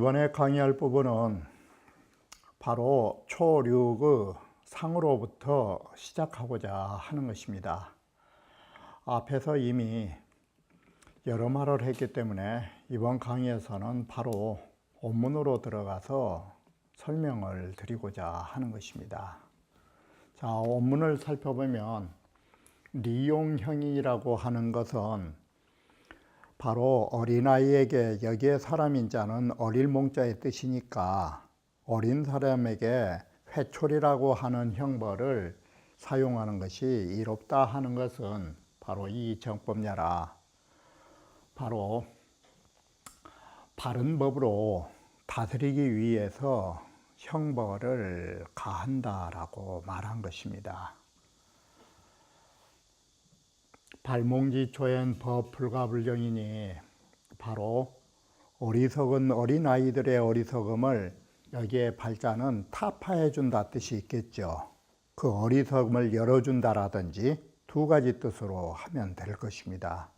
이번에 강의할 부분은 바로 초6의 상으로부터 시작하고자 하는 것입니다. 앞에서 이미 여러 말을 했기 때문에 이번 강의에서는 바로 원문으로 들어가서 설명을 드리고자 하는 것입니다. 자, 원문을 살펴보면 리용형이라고 하는 것은 바로 어린아이에게 여기에 사람인 자는 어릴 몽자의 뜻이니까 어린 사람에게 회초리라고 하는 형벌을 사용하는 것이 이롭다 하는 것은 바로 이 정법야라. 바로 바른 법으로 다스리기 위해서 형벌을 가한다라고 말한 것입니다. 발몽지초엔 법 불가불경이니 바로 어리석은 어린아이들의 어리석음을 여기에 발자는 타파해 준다 뜻이 있겠죠. 그 어리석음을 열어준다라든지 두 가지 뜻으로 하면 될 것입니다.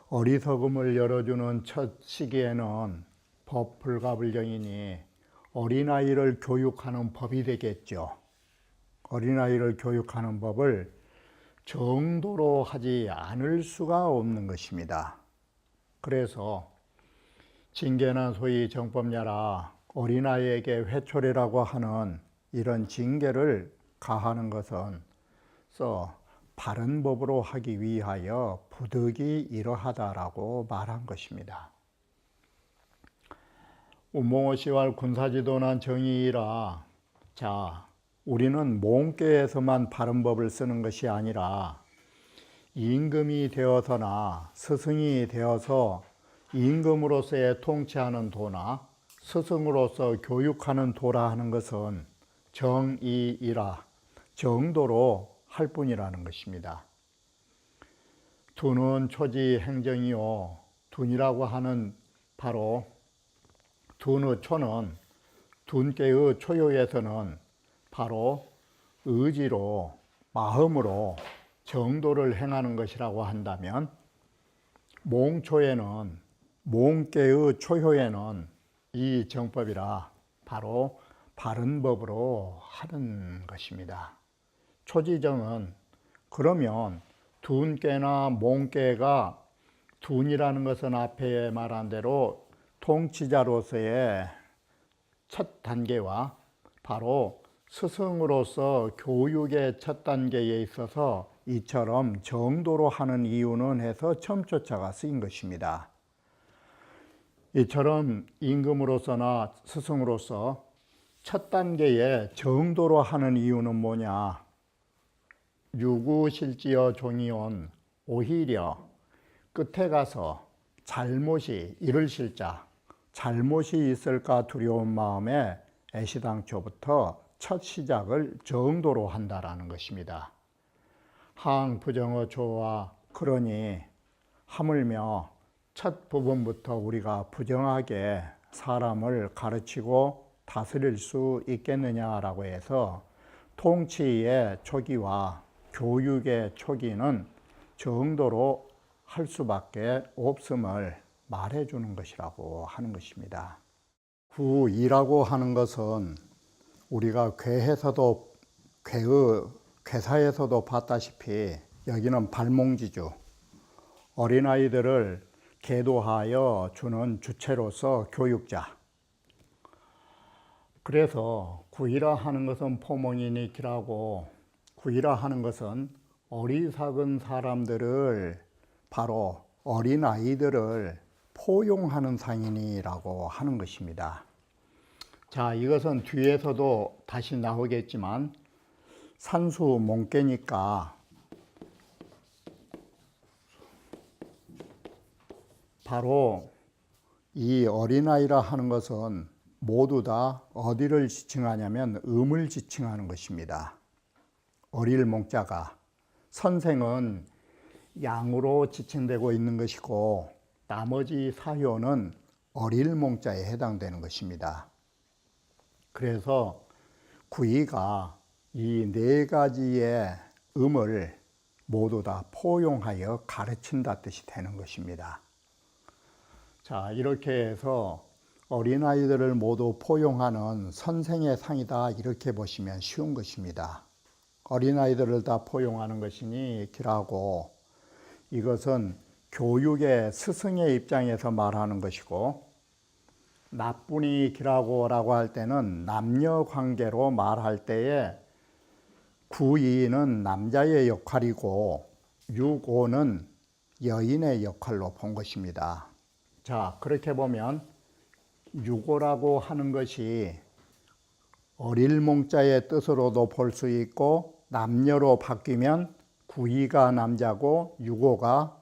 어리석음을 열어주는 첫 시기에는 법 불가불경이니 어린아이를 교육하는 법이 되겠죠. 어린아이를 교육하는 법을 정도로 하지 않을 수가 없는 것입니다. 그래서 징계는 소위 정법야라 어린아이에게 회초리라고 하는 이런 징계를 가하는 것은 바른 법으로 하기 위하여 부득이 이러하다라고 말한 것입니다. 운몽어시왈 군사지도난 정의이라. 자, 우리는 몽계에서만 바른 법을 쓰는 것이 아니라 임금이 되어서나 스승이 되어서 임금으로서의 통치하는 도나 스승으로서 교육하는 도라 하는 것은 정의이라 정도로 할 뿐이라는 것입니다. 둔은 초지 행정이요. 둔이라고 하는 바로 둔의 초는 둔께의 초요에서는 바로 의지로 마음으로 정도를 행하는 것이라고 한다면 몽초에는 몽계의 초효에는 이 정법이라 바로 바른 법으로 하는 것입니다. 초지정은 그러면 둔계나 몽계가 둔이라는 것은 앞에 말한 대로 통치자로서의 첫 단계와 바로 스승으로서 교육의 첫 단계에 있어서 이처럼 정도로 하는 이유는 해서 첨초자가 쓰인 것입니다. 이처럼 임금으로서나 스승으로서 첫 단계에 정도로 하는 이유는 뭐냐? 유구실지어 종이온 오히려 끝에 가서 잘못이 이를 실자 잘못이 있을까 두려운 마음에 애시당초부터 첫 시작을 정도로 한다라는 것입니다. 항부정어 조와 그러니 하물며 첫 부분부터 우리가 부정하게 사람을 가르치고 다스릴 수 있겠느냐라고 해서 통치의 초기와 교육의 초기는 정도로 할 수밖에 없음을 말해주는 것이라고 하는 것입니다. 구이라고 하는 것은 우리가 괴사에서도 봤다시피 여기는 발몽지주, 어린아이들을 계도하여 주는 주체로서 교육자. 그래서 구이라 하는 것은 포몽이니키라고 구이라 하는 것은 어리석은 사람들을 바로 어린아이들을 포용하는 상인이라고 하는 것입니다. 자, 이것은 뒤에서도 다시 나오겠지만 산수 몽계니까 바로 이 어린아이라 하는 것은 모두 다 어디를 지칭하냐면 음을 지칭하는 것입니다. 어릴 몽자가 선생은 양으로 지칭되고 있는 것이고 나머지 사효는 어릴 몽자에 해당되는 것입니다. 그래서 구이가 이 네 가지의 음을 모두 다 포용하여 가르친다 뜻이 되는 것입니다. 자, 이렇게 해서 어린아이들을 모두 포용하는 선생의 상이다 이렇게 보시면 쉬운 것입니다. 어린아이들을 다 포용하는 것이니 기라고 이것은 교육의 스승의 입장에서 말하는 것이고 나뿐이 기라고라고 할 때는 남녀 관계로 말할 때에 구이는 남자의 역할이고 육오는 여인의 역할로 본 것입니다. 자, 그렇게 보면 육오라고 하는 것이 어릴 몽자의 뜻으로도 볼 수 있고 남녀로 바뀌면 구이가 남자고 육오가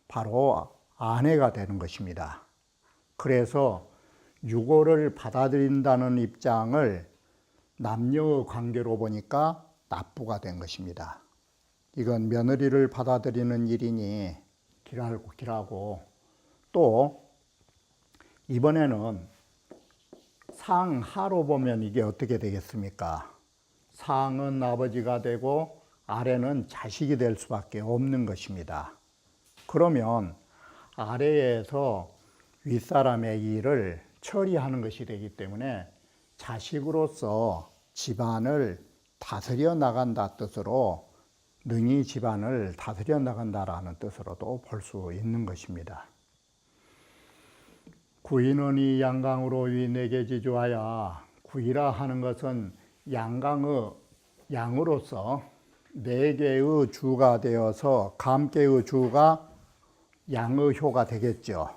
바로 아내가 되는 것입니다. 그래서 육오를 받아들인다는 입장을 남녀 관계로 보니까 납부가 된 것입니다. 이건 며느리를 받아들이는 일이니 기라고 또 이번에는 상하로 보면 이게 어떻게 되겠습니까? 상은 아버지가 되고 아래는 자식이 될 수밖에 없는 것입니다. 그러면 아래에서 윗사람의 일을 처리하는 것이 되기 때문에 자식으로서 집안을 다스려 나간다 뜻으로 능히 집안을 다스려 나간다라는 뜻으로도 볼 수 있는 것입니다. 구이는 이 양강으로 위 네개 지주하여 구이라 하는 것은 양강의 양으로서 네 개의 주가 되어서 감개의 주가 양의 효가 되겠죠.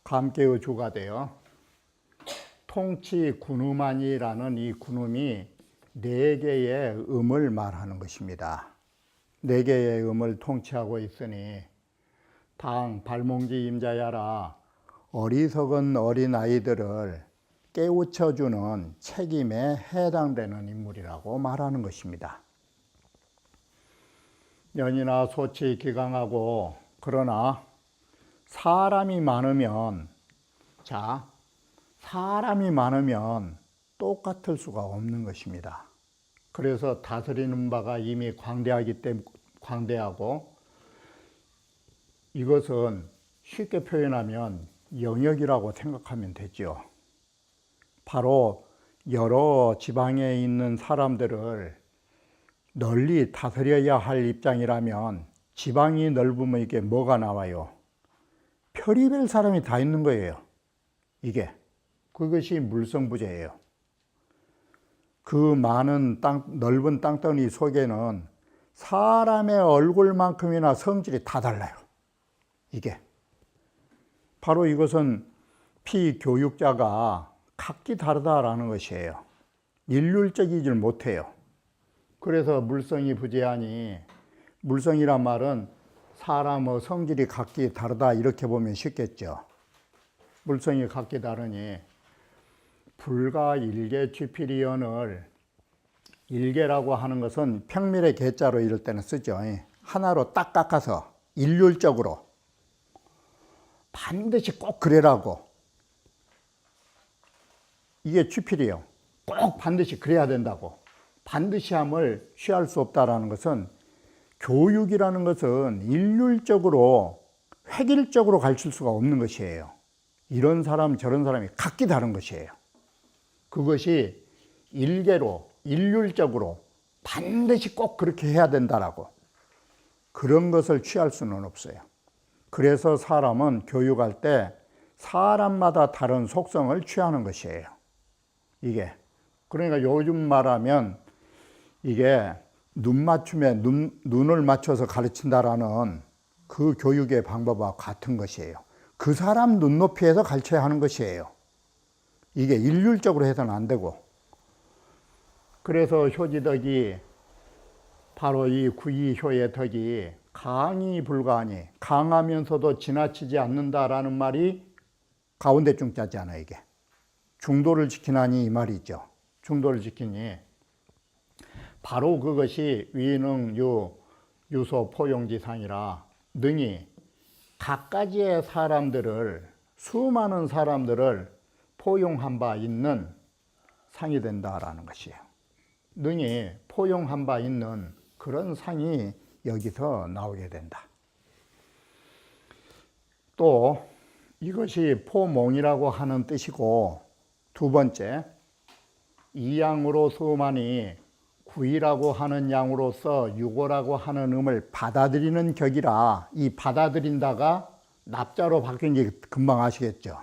감개의 주가 되어 통치 군음하니라는 이 군음이 네 개의 음을 말하는 것입니다. 네 개의 음을 통치하고 있으니 당 발몽지 임자야라 어리석은 어린아이들을 깨우쳐주는 책임에 해당되는 인물이라고 말하는 것입니다. 연이나 소치 기강하고 그러나 사람이 많으면 사람이 많으면 똑같을 수가 없는 것입니다. 그래서 다스리는 바가 이미 광대하기 때문에 광대하고 이것은 쉽게 표현하면 영역이라고 생각하면 되죠. 바로 여러 지방에 있는 사람들을 널리 다스려야 할 입장이라면 지방이 넓으면 이게 뭐가 나와요? 별의별 사람이 다 있는 거예요. 이게 그것이 물성부재예요. 그 많은 넓은 땅덩이 속에는 사람의 얼굴만큼이나 성질이 다 달라요. 이게 바로 이것은 피교육자가 각기 다르다라는 것이에요. 일률적이질 못해요. 그래서 물성이 부재하니 물성이란 말은 사람의 성질이 각기 다르다 이렇게 보면 쉽겠죠. 물성이 각기 다르니 불가 일개 쥐피리언을 일개라고 하는 것은 평밀의 개자로 이럴 때는 쓰죠. 하나로 딱 깎아서 일률적으로 반드시 꼭 그래라고 이게 쥐필이에요. 꼭 반드시 그래야 된다고 반드시 함을 취할 수 없다라는 것은 교육이라는 것은 일률적으로 획일적으로 가르칠 수가 없는 것이에요. 이런 사람 저런 사람이 각기 다른 것이에요. 그것이 일개로 일률적으로 반드시 꼭 그렇게 해야 된다라고 그런 것을 취할 수는 없어요. 그래서 사람은 교육할 때 사람마다 다른 속성을 취하는 것이에요. 이게 그러니까 요즘 말하면 이게 눈맞춤에 눈을 맞춰서 가르친다라는 그 교육의 방법과 같은 것이에요. 그 사람 눈높이에서 가르쳐야 하는 것이에요. 이게 일률적으로 해서는 안 되고 그래서 효지덕이 바로 이 구이효의 덕이 강이 불가하니 강하면서도 지나치지 않는다라는 말이 가운데 중자잖아요. 이게 중도를 지키나니 이 말이죠. 중도를 지키니 바로 그것이 위능유 유소 포용지상이라 능히 갖가지의 사람들을 수많은 사람들을 포용한 바 있는 상이 된다라는 것이에요. 능히 포용한 바 있는 그런 상이 여기서 나오게 된다. 또 이것이 포몽이라고 하는 뜻이고, 두 번째, 이 양으로 수만이 구이라고 하는 양으로서 유고라고 하는 음을 받아들이는 격이라, 이 받아들인다가 납자로 바뀐 게 금방 아시겠죠.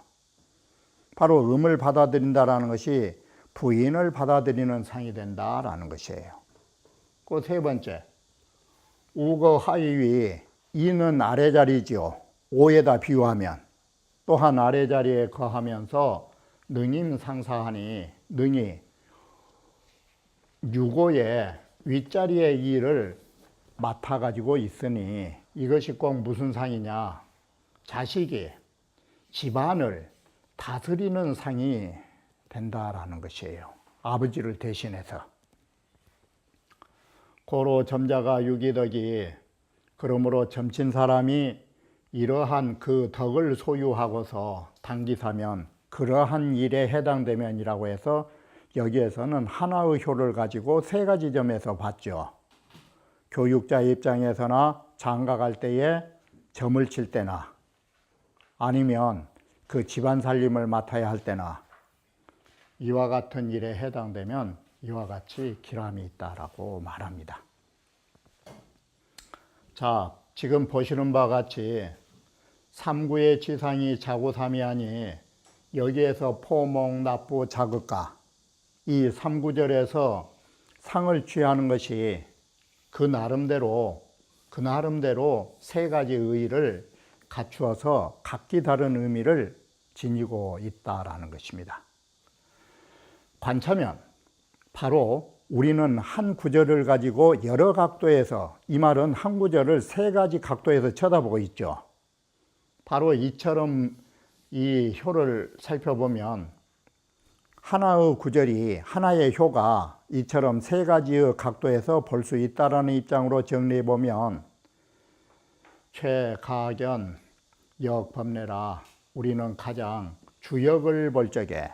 바로 음을 받아들인다라는 것이 부인을 받아들이는 상이 된다라는 것이에요. 그 세 번째, 우거 하이위, 이는 아래 자리지요. 오에다 비유하면 또한 아래 자리에 거하면서 능임 상사하니, 능히 유고의 윗자리의 일을 맡아가지고 있으니, 이것이 꼭 무슨 상이냐? 자식이 집안을 다스리는 상이 된다라는 것이에요. 아버지를 대신해서. 고로 점자가 유기덕이, 그러므로 점친 사람이 이러한 그 덕을 소유하고서 당기사면 그러한 일에 해당되면이라고 해서, 여기에서는 하나의 효를 가지고 세 가지 점에서 봤죠. 교육자 입장에서나 장가갈 때에 점을 칠 때나, 아니면 그 집안 살림을 맡아야 할 때나, 이와 같은 일에 해당되면 이와 같이 기람이 있다라고 말합니다. 자, 지금 보시는 바와 같이 삼구의 지상이 자고삼이하니, 여기에서 포몽, 납부, 자극가, 이 삼구절에서 상을 취하는 것이 그 나름대로 세 가지 의의를 갖추어서 각기 다른 의미를 지니고 있다라는 것입니다. 관차면 바로 우리는 한 구절을 가지고 여러 각도에서, 이 말은 한 구절을 세 가지 각도에서 쳐다보고 있죠. 바로 이처럼 이 효를 살펴보면 하나의 구절이, 하나의 효가 이처럼 세 가지의 각도에서 볼 수 있다라는 입장으로 정리해 보면, 최가견 역법례라, 우리는 가장 주역을 볼 적에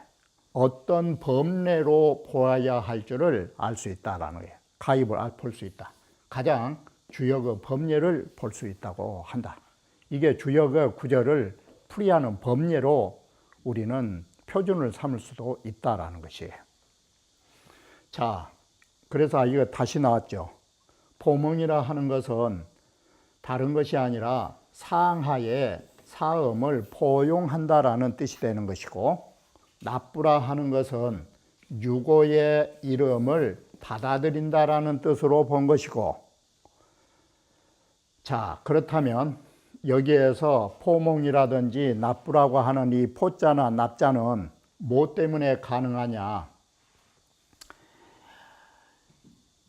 어떤 법례로 보아야 할 줄을 알 수 있다라는 거예요. 가입을 볼 수 있다. 가장 주역의 법례를 볼 수 있다고 한다. 이게 주역의 구절을 풀이하는 법례로 우리는 표준을 삼을 수도 있다라는 것이에요. 자, 그래서 이거 다시 나왔죠. 포몽이라 하는 것은 다른 것이 아니라 상하에 사음을 포용한다라는 뜻이 되는 것이고, 납부라 하는 것은 유고의 이름을 받아들인다라는 뜻으로 본 것이고, 자, 그렇다면 여기에서 포몽이라든지 납부라고 하는 이 포자나 납자는 뭐 때문에 가능하냐?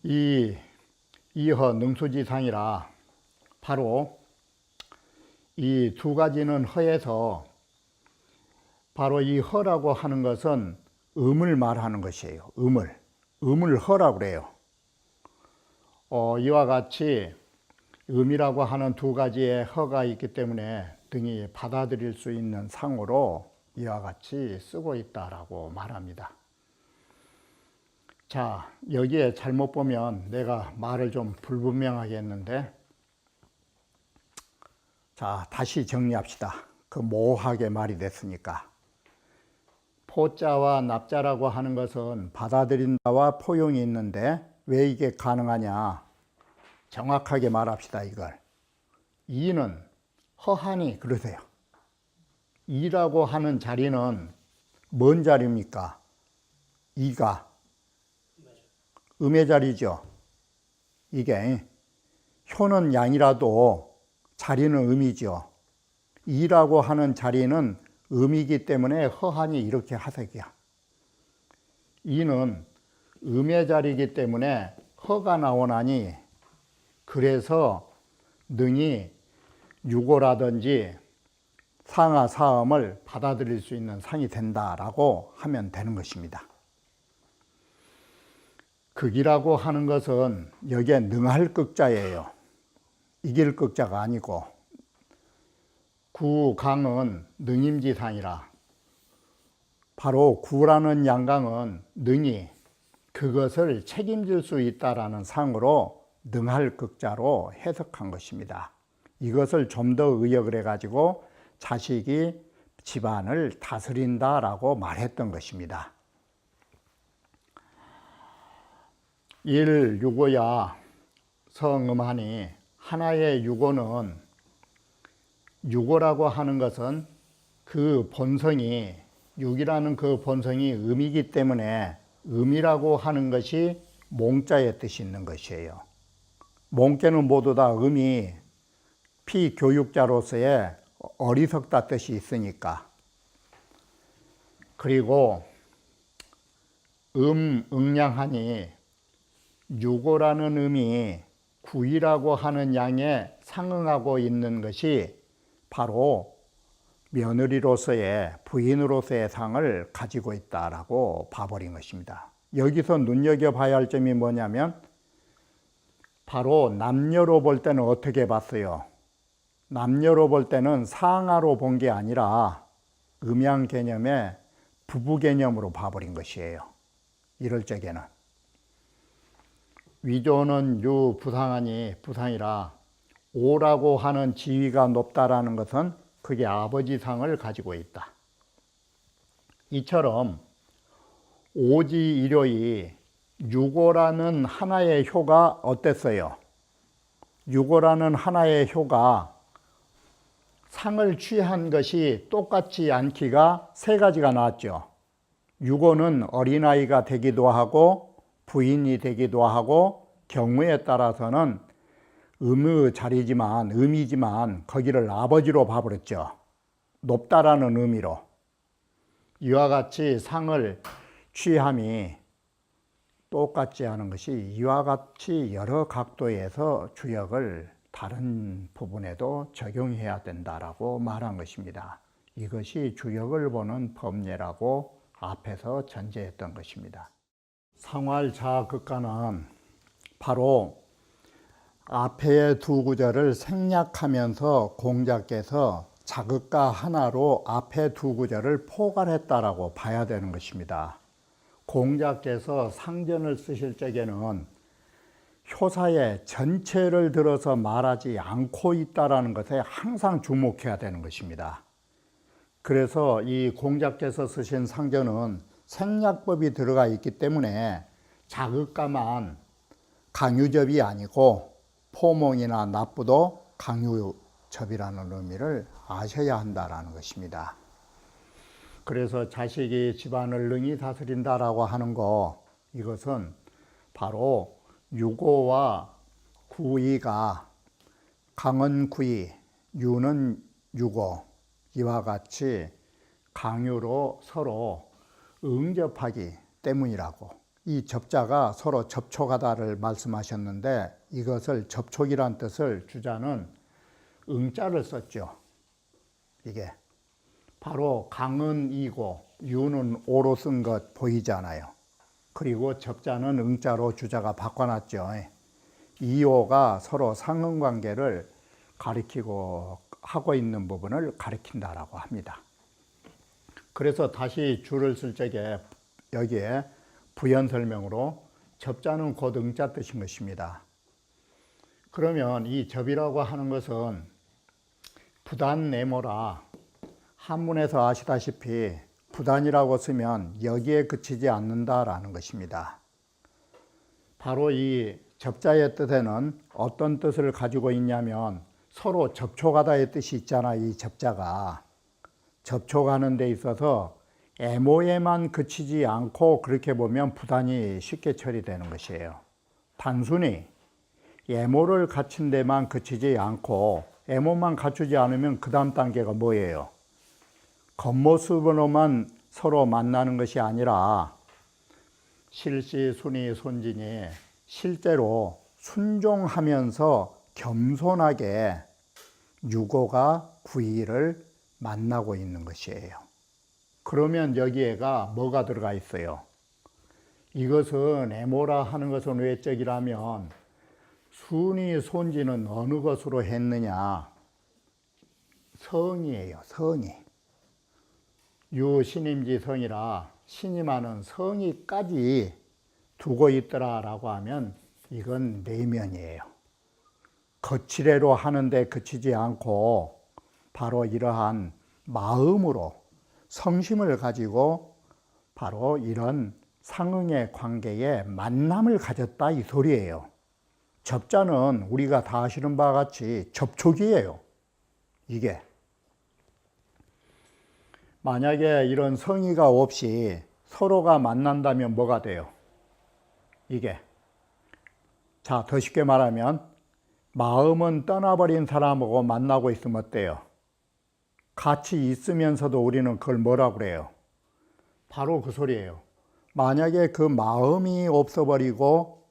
이 이허 능수지상이라, 바로 이 두 가지는 허에서, 바로 이 허라고 하는 것은 음을 말하는 것이에요. 음을 허라고 그래요. 이와 같이 음이라고 하는 두 가지의 허가 있기 때문에 등이 받아들일 수 있는 상으로 이와 같이 쓰고 있다라고 말합니다. 자, 여기에 잘못 보면 내가 말을 좀 불분명하게 했는데, 자, 다시 정리합시다. 그 모호하게 말이 됐으니까. 포자와 납자라고 하는 것은 받아들인다와 포용이 있는데 왜 이게 가능하냐? 정확하게 말합시다, 이걸. 이는 허하니 그러세요. 이라고 하는 자리는 뭔 자리입니까? 이가 음의 자리죠. 이게 효는 양이라도 자리는 음이죠. 이라고 하는 자리는 음이기 때문에 허하니 이렇게 하색이야. 이는 음의 자리이기 때문에 허가 나오나니, 그래서 능히 유고라든지 상하 사음을 받아들일 수 있는 상이 된다라고 하면 되는 것입니다. 극이라고 하는 것은 여기에 능할 극자예요. 이길 극자가 아니고, 구강은 능임지상이라, 바로 구라는 양강은 능히 그것을 책임질 수 있다라는 상으로 능할 극자로 해석한 것입니다. 이것을 좀 더 의역을 해가지고 자식이 집안을 다스린다라고 말했던 것입니다. 일유고야 성음하니, 하나의 유고는, 유고라고 하는 것은 그 본성이, 육이라는 그 본성이 음이기 때문에 음이라고 하는 것이 몽자의 뜻이 있는 것이에요. 몽자는 모두 다 음이 피교육자로서의 어리석다 뜻이 있으니까. 그리고 응량하니, 유고라는 음이 구이라고 하는 양에 상응하고 있는 것이 바로 며느리로서의, 부인으로서의 상을 가지고 있다라고 봐버린 것입니다. 여기서 눈여겨봐야 할 점이 뭐냐면, 바로 남녀로 볼 때는 어떻게 봤어요? 남녀로 볼 때는 상하로 본 게 아니라 음양 개념의 부부 개념으로 봐버린 것이에요. 이럴 적에는 위조는 유부상하니 부상이라, 오라고 하는 지위가 높다라는 것은 그게 아버지 상을 가지고 있다. 이처럼 오지일효이, 유고라는 하나의 효가 어땠어요? 유고라는 하나의 효가 상을 취한 것이 똑같지 않기가 세 가지가 나왔죠. 유고는 어린아이가 되기도 하고 부인이 되기도 하고, 경우에 따라서는 음의 자리지만, 음이지만 거기를 아버지로 봐버렸죠. 높다라는 의미로. 이와 같이 상을 취함이 똑같지 않은 것이 이와 같이 여러 각도에서 주역을 다른 부분에도 적용해야 된다라고 말한 것입니다. 이것이 주역을 보는 법례라고 앞에서 전제했던 것입니다. 상활자극가는 바로 앞에 두 구절을 생략하면서 공자께서 자극가 하나로 앞에 두 구절을 포괄했다라고 봐야 되는 것입니다. 공자께서 상전을 쓰실 적에는 효사의 전체를 들어서 말하지 않고 있다라는 것에 항상 주목해야 되는 것입니다. 그래서 이 공자께서 쓰신 상전은 생략법이 들어가 있기 때문에 자극가만 강유접이 아니고 포몽이나 납부도 강유접이라는 의미를 아셔야 한다라는 것입니다. 그래서 자식이 집안을 능히 다스린다라고 하는 거, 이것은 바로 유고와 구이가, 강은 구이, 유는 유고, 이와 같이 강유로 서로 응접하기 때문이라고. 이 접자가 서로 접촉하다를 말씀하셨는데, 이것을 접촉이란 뜻을 주자는 응자를 썼죠. 이게 바로 강은 이고 유는 오로 쓴 것 보이잖아요. 그리고 접자는 응자로 주자가 바꿔놨죠. 이오가 서로 상응관계를 가리키고 하고 있는 부분을 가리킨다라고 합니다. 그래서 다시 줄을 쓸 적에 여기에 부연 설명으로 접자는 곧 응자 뜻인 것입니다. 그러면 이 접이라고 하는 것은 부단네모라, 한문에서 아시다시피 부단이라고 쓰면 여기에 그치지 않는다라는 것입니다. 바로 이 접자의 뜻에는 어떤 뜻을 가지고 있냐면, 서로 접촉하다의 뜻이 있잖아. 이 접자가 접촉하는 데 있어서 애모에만 그치지 않고, 그렇게 보면 부단이 쉽게 처리되는 것이에요. 단순히 애모를 갖춘 데만 그치지 않고 애모만 갖추지 않으면 그 다음 단계가 뭐예요? 겉모습으로만 서로 만나는 것이 아니라 실시, 순이, 손진이 실제로 순종하면서 겸손하게 유고가 구이를 만나고 있는 것이에요. 그러면 여기에가 뭐가 들어가 있어요? 이것은 에모라 하는 것은 외적이라면 순이 손지는 어느 것으로 했느냐? 성이에요. 성이. 유신임지 성이라 신임하는 성의까지 두고 있더라라고 하면 이건 내면이에요. 거칠애로 하는데 그치지 않고 바로 이러한 마음으로 성심을 가지고 바로 이런 상응의 관계에 만남을 가졌다 이 소리예요. 접자는 우리가 다 아시는 바와 같이 접촉이에요. 이게 만약에 이런 성의가 없이 서로가 만난다면 뭐가 돼요? 이게 자, 더 쉽게 말하면 마음은 떠나버린 사람하고 만나고 있으면 어때요? 같이 있으면서도 우리는 그걸 뭐라고 그래요? 바로 그 소리예요. 만약에 그 마음이 없어버리고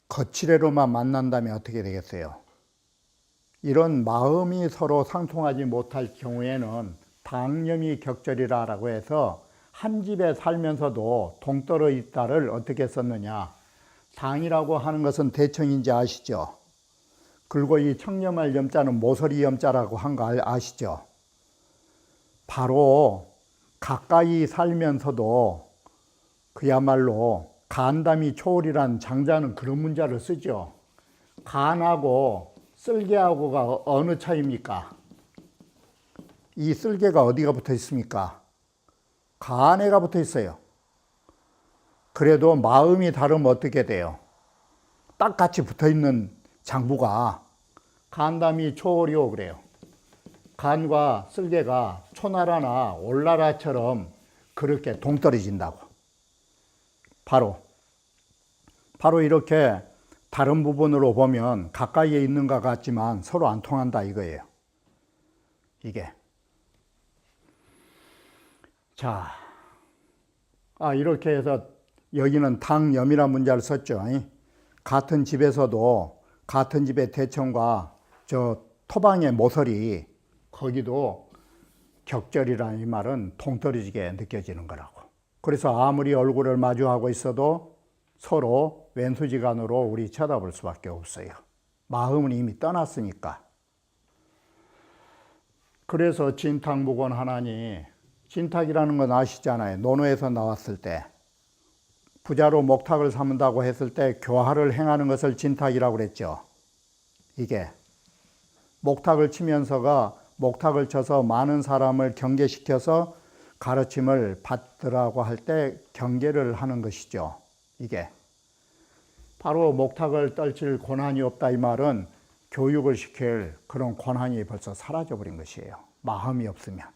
거칠애로만 만난다면 어떻게 되겠어요? 이런 마음이 서로 상통하지 못할 경우에는 당념이 격절이라고 해서 한 집에 살면서도 동떨어 있다를 어떻게 썼느냐? 당이라고 하는 것은 대청인지 아시죠? 그리고 이 청렴할 염자는 모서리 염자라고 한 거 아시죠? 바로 가까이 살면서도 그야말로 간담이 초월이란 장자는 그런 문자를 쓰죠. 간하고 쓸개하고가 어느 차이입니까? 이 쓸개가 어디가 붙어 있습니까? 간에가 붙어 있어요. 그래도 마음이 다르면 어떻게 돼요? 딱 같이 붙어 있는 장부가 간담이 초월이요 그래요. 간과 쓸개가 초나라나 올나라처럼 그렇게 동떨어진다고. 바로 이렇게 다른 부분으로 보면 가까이에 있는 것 같지만 서로 안 통한다 이거예요. 이게. 자, 이렇게 해서 여기는 당염이라는 문자를 썼죠. 같은 집에서도 같은 집의 대청과 저 토방의 모서리 거기도 격절이라는 이 말은 동떨어지게 느껴지는 거라고. 그래서 아무리 얼굴을 마주하고 있어도 서로 왼수지간으로 우리 쳐다볼 수밖에 없어요. 마음은 이미 떠났으니까. 그래서 진탁무건 하나니, 진탁이라는 건 아시잖아요. 논어에서 나왔을 때 부자로 목탁을 삼는다고 했을 때 교화를 행하는 것을 진탁이라고 그랬죠. 이게 목탁을 치면서가 목탁을 쳐서 많은 사람을 경계시켜서 가르침을 받으라고 할 때 경계를 하는 것이죠. 이게 바로 목탁을 떨칠 권한이 없다 이 말은 교육을 시킬 그런 권한이 벌써 사라져버린 것이에요. 마음이 없으면.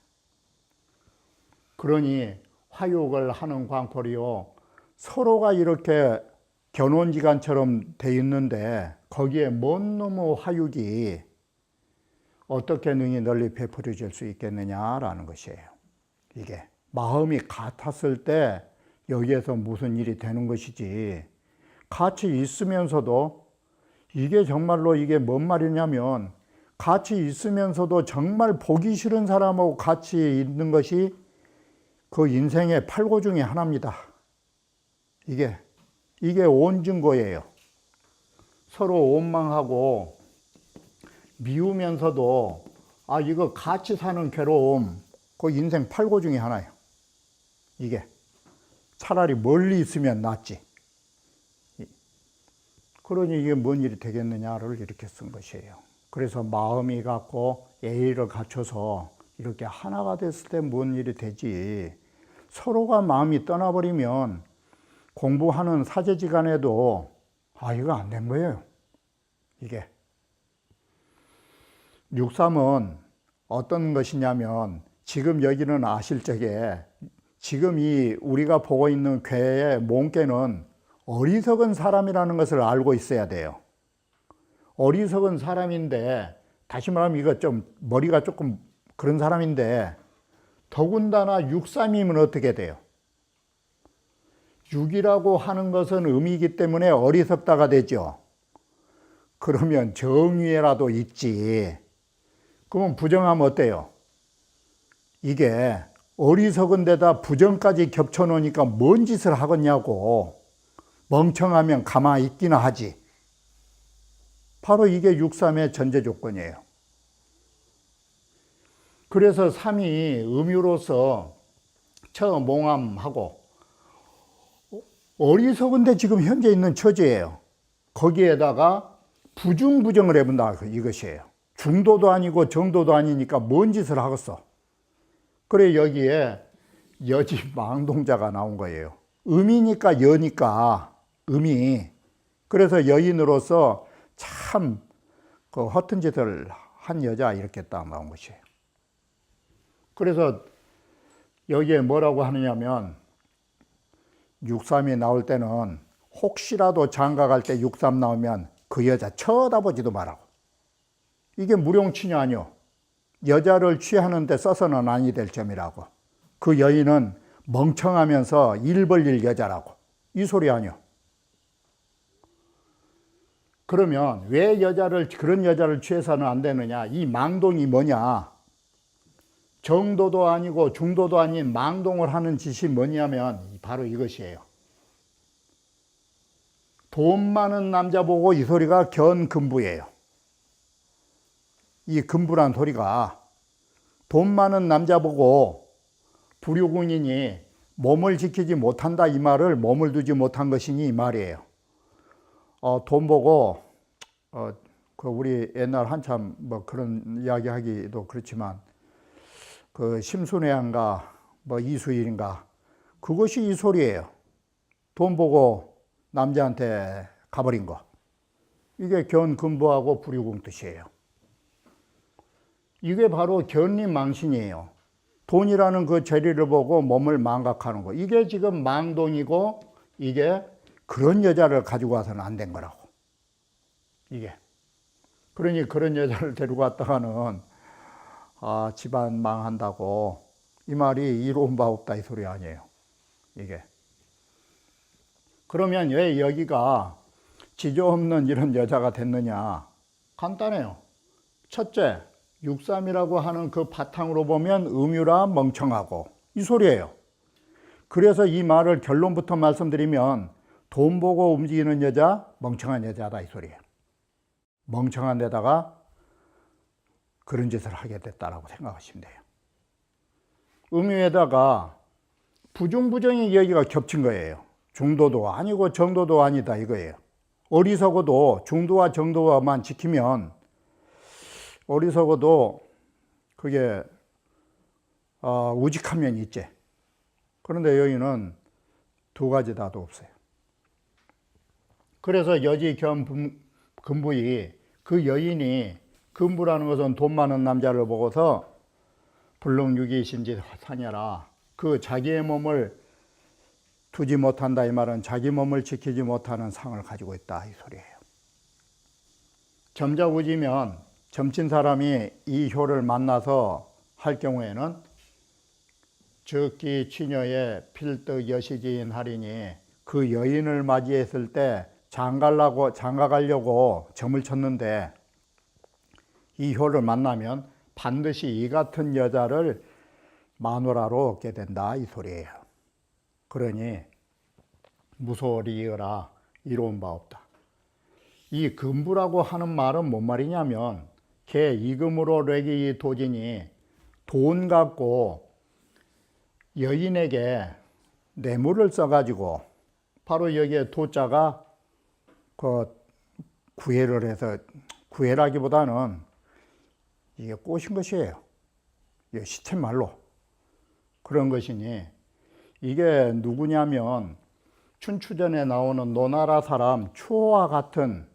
그러니 화육을 하는 광포리요 서로가 이렇게 견혼지간처럼 돼 있는데 거기에 뭔 놈의 화육이 어떻게 능히 널리 베풀어질 수 있겠느냐라는 것이에요. 이게 마음이 같았을 때 여기에서 무슨 일이 되는 것이지, 같이 있으면서도 이게 정말로 이게 뭔 말이냐면 같이 있으면서도 정말 보기 싫은 사람하고 같이 있는 것이 그 인생의 팔고 중에 하나입니다. 이게 온증거예요. 서로 원망하고 미우면서도 이거 같이 사는 괴로움, 그 인생 팔고 중에 하나예요. 이게 차라리 멀리 있으면 낫지. 그러니 이게 뭔 일이 되겠느냐를 이렇게 쓴 것이에요. 그래서 마음이 갖고 예의를 갖춰서 이렇게 하나가 됐을 때 뭔 일이 되지. 서로가 마음이 떠나버리면 공부하는 사제지간에도 이거 안 된 거예요. 이게. 6.3은 어떤 것이냐면 지금 여기는 아실 적에 지금 이 우리가 보고 있는 괴의 몸개는 어리석은 사람이라는 것을 알고 있어야 돼요. 어리석은 사람인데, 다시 말하면 이거 좀 머리가 조금 그런 사람인데 더군다나 6.3이면 어떻게 돼요? 6이라고 하는 것은 음이기 때문에 어리석다가 되죠. 그러면 정위에라도 있지. 그러면 부정하면 어때요? 이게 어리석은 데다 부정까지 겹쳐놓으니까 뭔 짓을 하겠냐고. 멍청하면 가만히 있기나 하지. 바로 이게 6.3의 전제 조건이에요. 그래서 3이 음유로서 처몽함하고 어리석은데 지금 현재 있는 처지예요. 거기에다가 부중부정을 해본다 이것이에요. 중도도 아니고 정도도 아니니까 뭔 짓을 하겠어. 그래 여기에 여지 망동자가 나온 거예요. 음이니까 여니까 음이. 그래서 여인으로서 참 그 허튼 짓을 한 여자 이렇게 딱 나온 것이에요. 그래서 여기에 뭐라고 하느냐면 6.3이 나올 때는 혹시라도 장가갈 때 6.3 나오면 그 여자 쳐다보지도 말라고. 이게 무용치녀 아니오. 여자를 취하는 데 써서는 아니 될 점이라고. 그 여인은 멍청하면서 일 벌릴 여자라고. 이 소리 아니오. 그러면 왜 그런 여자를 취해서는 안 되느냐. 이 망동이 뭐냐. 정도도 아니고 중도도 아닌 망동을 하는 짓이 뭐냐면 바로 이것이에요. 돈 많은 남자 보고 이 소리가 견금부예요. 이 금부란 소리가 돈 많은 남자 보고 불효궁인이 몸을 지키지 못한다 이 말을 몸을 두지 못한 것이니 이 말이에요. 돈 보고 그 우리 옛날 한참 뭐 그런 이야기 하기도 그렇지만 그 심순애인가 뭐 이수일인가 그것이 이 소리예요. 돈 보고 남자한테 가버린 거. 이게 견금부하고 불효궁 뜻이에요. 이게 바로 견리망신이에요. 돈이라는 그 재리를 보고 몸을 망각하는 거. 이게 지금 망동이고 이게 그런 여자를 가지고 와서는 안 된 거라고. 이게. 그러니 그런 여자를 데리고 왔다가는 집안 망한다고. 이 말이 이로운 바 없다 이 소리 아니에요. 이게. 그러면 왜 여기가 지조 없는 이런 여자가 됐느냐. 간단해요. 첫째, 6.3이라고 하는 그 바탕으로 보면 음유라 멍청하고 이 소리예요. 그래서 이 말을 결론부터 말씀드리면 돈 보고 움직이는 여자, 멍청한 여자다 이 소리예요. 멍청한 데다가 그런 짓을 하게 됐다라고 생각하시면 돼요. 음유에다가 부중부정의 여기가 겹친 거예요. 중도도 아니고 정도도 아니다 이거예요. 어리석어도 중도와 정도만 지키면 어리석어도 그게 우직한 면이 있지. 그런데 여기는 두 가지 다도 없어요. 그래서 여지 금부이 그 여인이 금부라는 것은 돈 많은 남자를 보고서 불능유기신지 사냐라 그 자기의 몸을 두지 못한다 이 말은 자기 몸을 지키지 못하는 상을 가지고 있다 이 소리예요. 점자구지면 점친 사람이 이 효를 만나서 할 경우에는 적기 취녀의 필득 여시지인 하리니 그 여인을 맞이했을 때 장가가려고 점을 쳤는데 이 효를 만나면 반드시 이 같은 여자를 마누라로 얻게 된다 이 소리예요. 그러니 무소리여라 이로운 바 없다. 이 금부라고 하는 말은 뭔 말이냐면 개 이금으로 래기 도진이 돈 갖고 여인에게 뇌물을 써가지고 바로 여기에 도자가 그 구애를 해서 구애라기보다는 이게 꼬신 것이에요. 이게 시쳇말로 그런 것이니 이게 누구냐면 춘추전에 나오는 노나라 사람 추호와 같은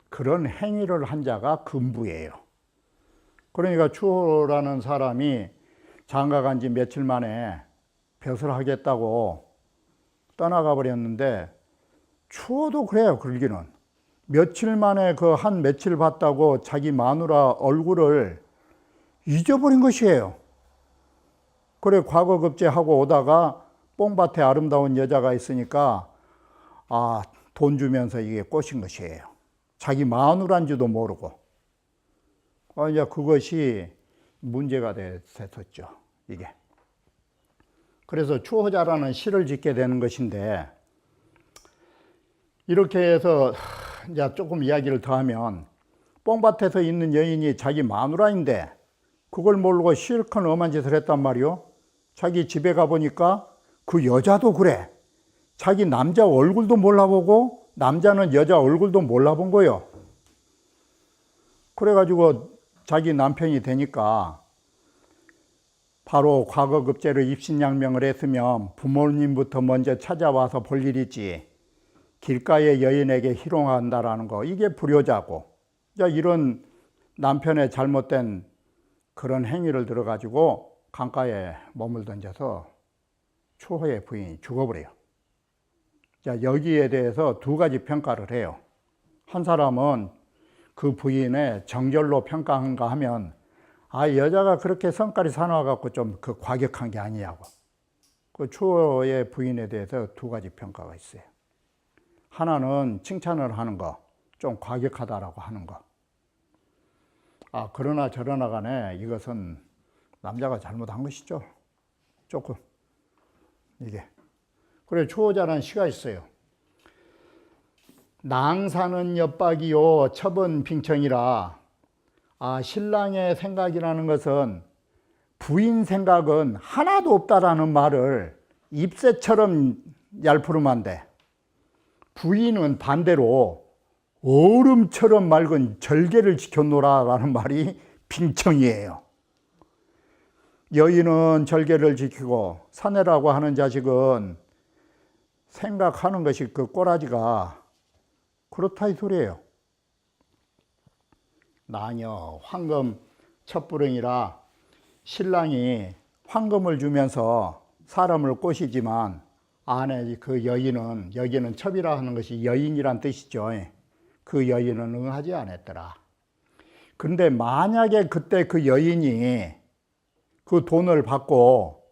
그런 행위를 한 자가 금부예요. 그러니까 추호라는 사람이 장가간 지 며칠 만에 벼슬 하겠다고 떠나가 버렸는데 추호도 그래요. 그러기는 며칠 만에 그 한 며칠 봤다고 자기 마누라 얼굴을 잊어버린 것이에요. 그래 과거급제하고 오다가 뽕밭에 아름다운 여자가 있으니까 돈 주면서 이게 꼬신 것이에요. 자기 마누라인 줄도 모르고. 이제 그것이 문제가 됐었죠. 이게. 그래서 추호자라는 시를 짓게 되는 것인데, 이렇게 해서 이제 조금 이야기를 더하면, 뽕밭에서 있는 여인이 자기 마누라인데 그걸 모르고 실컷 엄한 짓을 했단 말이요. 자기 집에 가보니까 그 여자도 그래. 자기 남자 얼굴도 몰라보고 남자는 여자 얼굴도 몰라본 거요. 그래가지고 자기 남편이 되니까 바로 과거급제로 입신양명을 했으면 부모님부터 먼저 찾아와서 볼 일 있지. 길가의 여인에게 희롱한다라는 거, 이게 불효자고. 이런 남편의 잘못된 그런 행위를 들어가지고 강가에 몸을 던져서 추호의 부인이 죽어버려요. 자, 여기에 대해서 두 가지 평가를 해요. 한 사람은 그 부인의 정절로 평가한가 하면, 여자가 그렇게 성깔이 사나워갖고 좀 그 과격한 게 아니냐고. 그 추호의 부인에 대해서 두 가지 평가가 있어요. 하나는 칭찬을 하는 거, 좀 과격하다라고 하는 거. 그러나 저러나 간에 이것은 남자가 잘못한 것이죠. 조금. 이게. 그래, 추호자라는 시가 있어요. 낭사는 엿박이요 첩은 빙청이라. 신랑의 생각이라는 것은 부인 생각은 하나도 없다라는 말을 잎새처럼 얄푸름한데, 부인은 반대로 얼음처럼 맑은 절개를 지켜노라라는 말이 빙청이에요. 여인은 절개를 지키고 사내라고 하는 자식은 생각하는 것이 그 꼬라지가 그렇다 이 소리예요. 나녀 황금 첩부릉이라. 신랑이 황금을 주면서 사람을 꼬시지만 안에 그 여인은, 여기는 첩이라 하는 것이 여인이란 뜻이죠. 그 여인은 응하지 않았더라. 그런데 만약에 그때 그 여인이 그 돈을 받고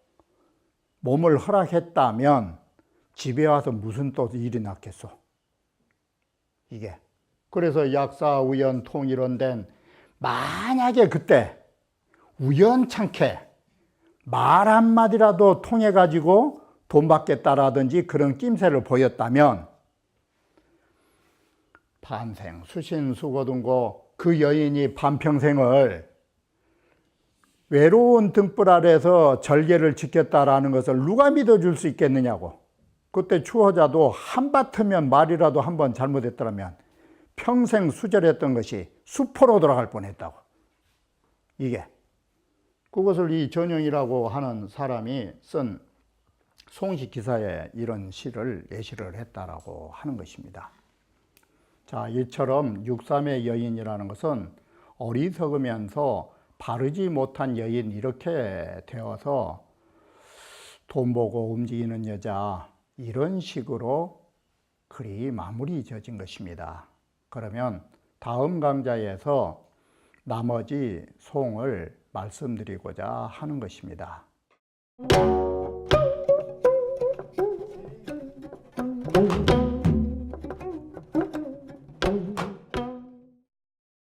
몸을 허락했다면 집에 와서 무슨 또 일이 났겠어. 이게. 그래서 약사, 우연, 통 이런 된, 만약에 그때 우연찮게 말 한마디라도 통해가지고 돈 받겠다라든지 그런 낌새를 보였다면 반생, 수신, 수고등고 그 여인이 반평생을 외로운 등불 아래서 절개를 지켰다라는 것을 누가 믿어줄 수 있겠느냐고. 그때 추호자도 한바트면 말이라도 한번 잘못했더라면 평생 수절했던 것이 수포로 돌아갈 뻔했다고. 이게. 그것을 이 전영이라고 하는 사람이 쓴 송시 기사에 이런 시를 예시를 했다라고 하는 것입니다. 자, 이처럼 육삼의 여인이라는 것은 어리석으면서 바르지 못한 여인, 이렇게 되어서 돈 보고 움직이는 여자, 이런 식으로 글이 마무리 지어진 것입니다. 그러면 다음 강좌에서 나머지 송을 말씀드리고자 하는 것입니다.